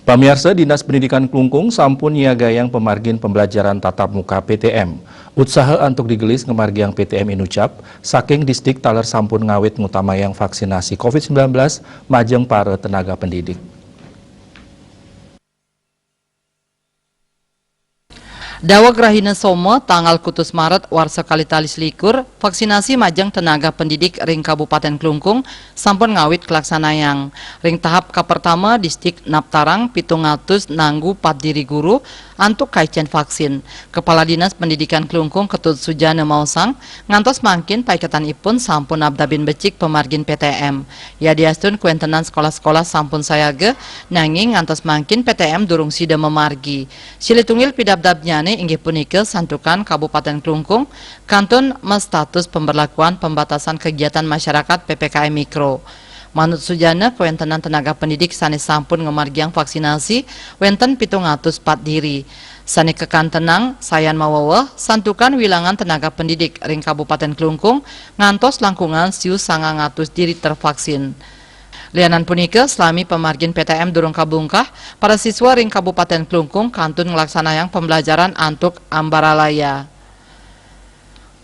Pamirsa, Dinas Pendidikan Klungkung sampun niagayang pemargin pembelajaran tatap muka PTM. Usaha untuk digelis ngemargiang PTM inucap, saking distrik taler sampun ngawit ngutamayang vaksinasi COVID-19 majeng para tenaga pendidik. Dawag Rahina Somo tanggal kutus Maret warsa kali talis likur vaksinasi majang tenaga pendidik ring Kabupaten Klungkung sampun ngawit kelaksanayang ring tahap pertama distrik Naptarang 700 nanggu 4 diri guru antuk kaician vaksin. Kepala Dinas Pendidikan Klungkung Ketut Sujana Mausang ngantos mangkin paiketan ipun sampun abdabin becik pemargin PTM. Ya diastun kuentenan sekolah-sekolah sampun sayage nanging ngantos mangkin PTM durung sida memargi. Silitungil pidabdabnyane inggih punika santukan Kabupaten Klungkung kantun status pemberlakuan pembatasan kegiatan masyarakat PPKM Mikro. Manut Sujana kuentenan tenaga pendidik sanes sampun ngemargiang vaksinasi wenten 704 diri. Sane kekan tenang sayan mawawah santukan wilangan tenaga pendidik ring Kabupaten Klungkung ngantos langkungan siu 900 diri tervaksin. Lianan punika selami pemargin PTM durung kabungkah, para siswa ring Kabupaten Klungkung kantun ngelaksanayang pembelajaran antuk ambaralaya.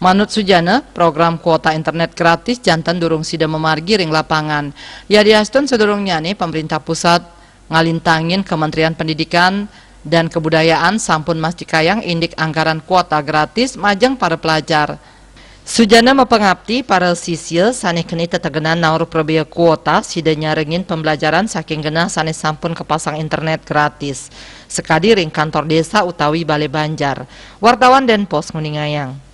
Manut Sujana, program kuota internet gratis jantan durung sida memargi ring lapangan. Ya diastun sedurungnya nih pemerintah pusat ngalintangin Kementerian Pendidikan dan Kebudayaan sampun mastikayang indik anggaran kuota gratis majeng para pelajar. Sujana mapengabdi para siswa sane keni tetegenan naur probia kuota sida nyarengin pembelajaran saking genah sane sampun kepasang internet gratis. Sekadi ring kantor desa utawi Balai Banjar. Wartawan Denpos nguningayang.